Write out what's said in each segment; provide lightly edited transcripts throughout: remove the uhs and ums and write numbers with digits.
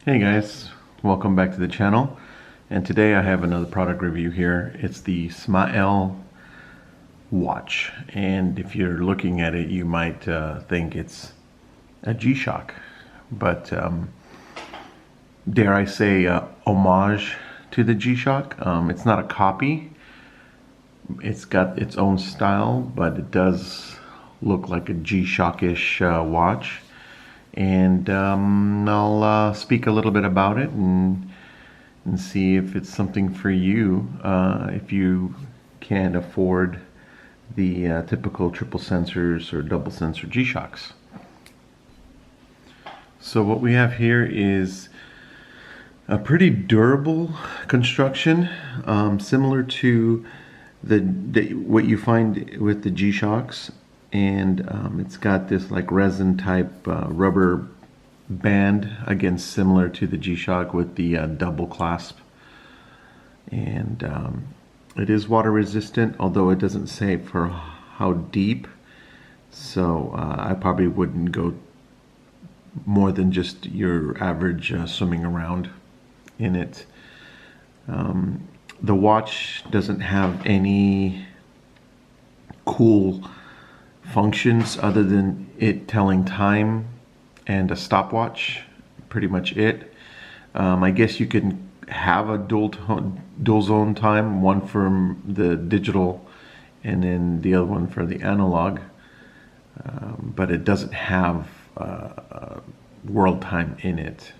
Hey guys, welcome back to the channel, and today I have another product review here. It's the SMAEL watch, and if you're looking at it you might think it's a G-Shock, but dare I say homage to the G-Shock. It's not a copy, it's got its own style, but it does look like a G-Shock-ish watch. And I'll speak a little bit about it and see if it's something for you if you can't afford the typical triple sensors or double sensor G-Shocks. So what we have here is a pretty durable construction, similar to what you find with the G-Shocks. And it's got this like resin type rubber band, again similar to the G-Shock with the double clasp, and it is water resistant, although it doesn't say for how deep, so I probably wouldn't go more than just your average swimming around in it. The watch doesn't have any cool functions other than it telling time and a stopwatch. Pretty much it. I guess you can have a dual zone time, one for the digital and then the other one for the analog, but it doesn't have world time in it.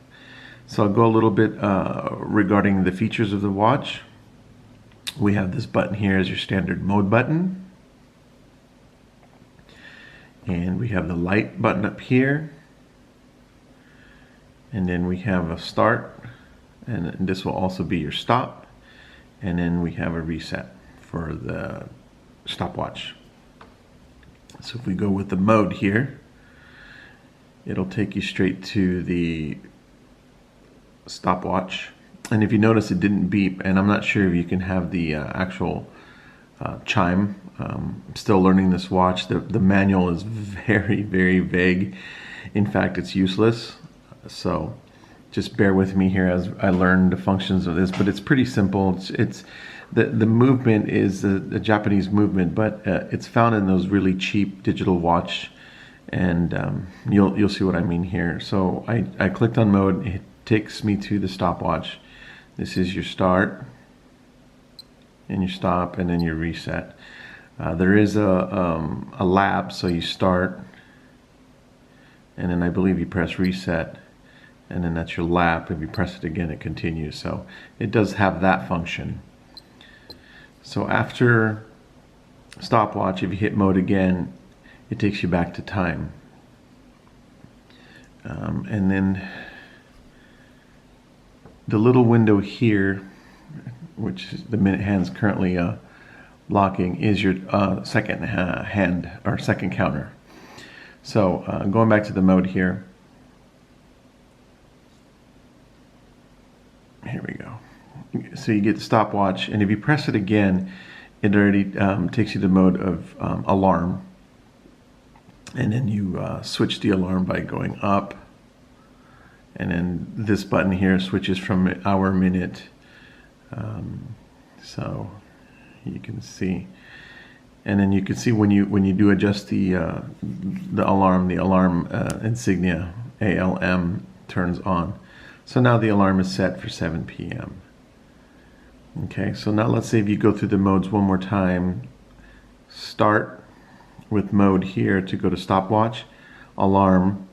So I'll go a little bit regarding the features of the watch. We have this button here as your standard mode button. And we have the light button up here, and then we have a start, and this will also be your stop, and then we have a reset for the stopwatch. So if we go with the mode here, it'll take you straight to the stopwatch. And if you notice, it didn't beep, and I'm not sure if you can have the actual chime. I'm still learning this watch. The manual is very, very vague. In fact, it's useless. So just bear with me here as I learn the functions of this. But it's pretty simple. It's the movement is the Japanese movement, but it's found in those really cheap digital watch, and you'll see what I mean here. So I clicked on mode. It takes me to the stopwatch. This is your start and your stop, and then your reset. There is a lap, so you start, and then I believe you press reset, and then that's your lap. If you press it again, it continues. So it does have that function. So after stopwatch, if you hit mode again, it takes you back to time. And then the little window here, which is the minute hand's currently blocking, is your second hand or second counter. So going back to the mode here, here we go. So you get the stopwatch, and if you press it again, it already takes you to mode of alarm, and then you switch the alarm by going up, and then this button here switches from hour, minute. So you can see, and then you can see when you do adjust the alarm insignia ALM turns on. So now the alarm is set for 7 p.m. Okay, so now let's say if you go through the modes one more time, start with mode here to go to stopwatch, alarm,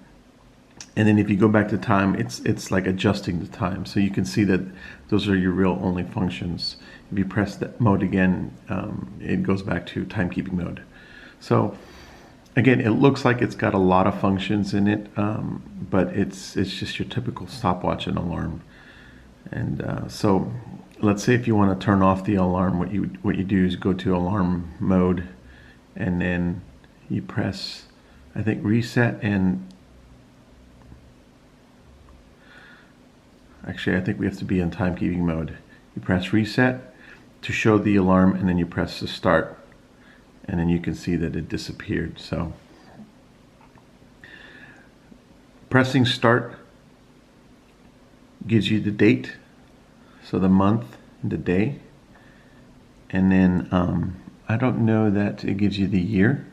and then if you go back to time, it's like adjusting the time. So you can see that those are your real only functions. If you press that mode again, it goes back to timekeeping mode. So again, it looks like it's got a lot of functions in it, but it's just your typical stopwatch and alarm. And so let's say if you want to turn off the alarm, what you do is go to alarm mode, and then you press, I think, reset, and actually I think we have to be in timekeeping mode. You press reset to show the alarm, and then you press the start, and then you can see that it disappeared. So pressing start gives you the date, so the month and the day, and then I don't know that it gives you the year,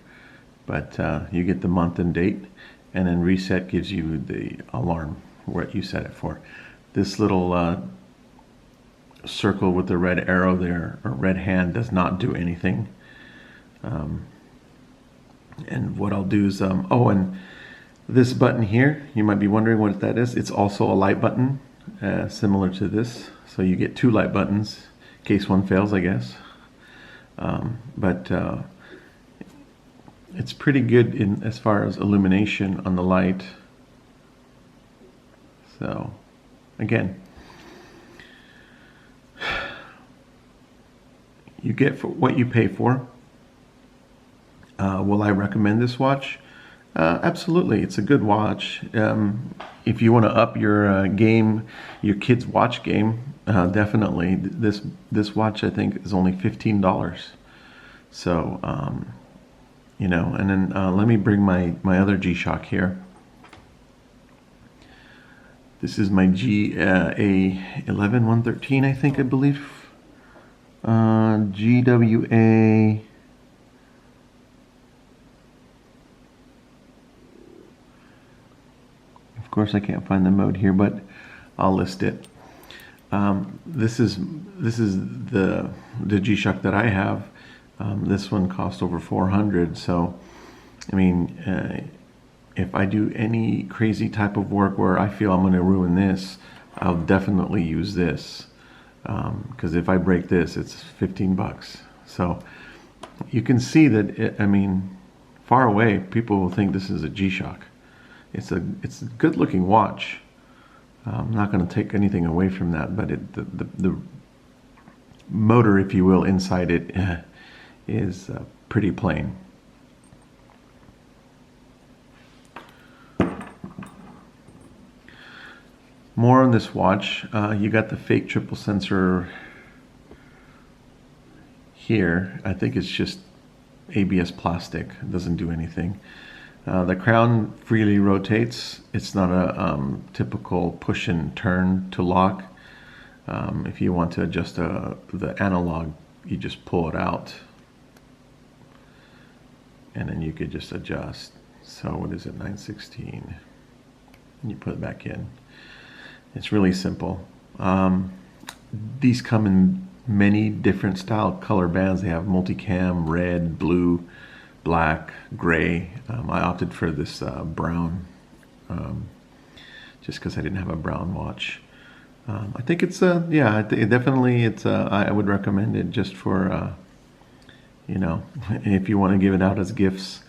but you get the month and date, and then reset gives you the alarm, what you set it for. This little circle with the red arrow there, or red hand, does not do anything. And what I'll do is, oh, and this button here, you might be wondering what that is. It's also a light button, similar to this. So you get 2 light buttons, in case one fails, I guess. But it's pretty good in as far as illumination on the light. So, again, you get for what you pay for. Will I recommend this watch? Absolutely, it's a good watch. If you want to up your game, your kids' watch game, definitely. This watch, I think, is only $15. So, you know, and then let me bring my other G-Shock here. This is my G-A-11-113, I think, I believe. GWA. Of course, I can't find the mode here, but I'll list it. This is the G-Shock that I have. This one cost over $400. So, I mean, if I do any crazy type of work where I feel I'm going to ruin this, I'll definitely use this. Because if I break this, it's 15 bucks. So you can see that, I mean, far away, people will think this is a G-Shock. It's a good looking watch. I'm not going to take anything away from that, but the motor, if you will, inside it is pretty plain. More on this watch. You got the fake triple sensor here. I think it's just ABS plastic. It doesn't do anything. The crown freely rotates. It's not a typical push and turn to lock. If you want to adjust the analog, you just pull it out, and then you could just adjust. So what is it, 9/16? You put it back in. It's really simple. These come in many different style color bands. They have multicam, red, blue, black, gray. I opted for this brown, just because I didn't have a brown watch. I think it's yeah, definitely it's I would recommend it just for you know, if you want to give it out as gifts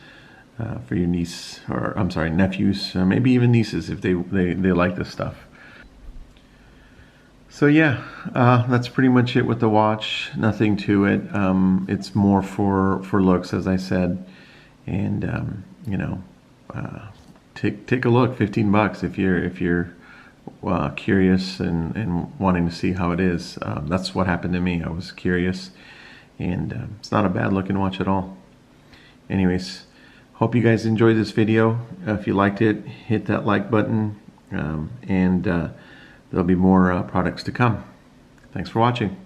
for your niece, or I'm sorry, nephews, maybe even nieces if they like this stuff. So yeah, that's pretty much it with the watch. Nothing to it. It's more for looks, as I said, and you know, take a look. 15 bucks if you're curious and wanting to see how it is. That's what happened to me. I was curious, and it's not a bad looking watch at all. Anyways, hope you guys enjoyed this video. If you liked it, hit that like button, and there'll be more products to come. Thanks for watching.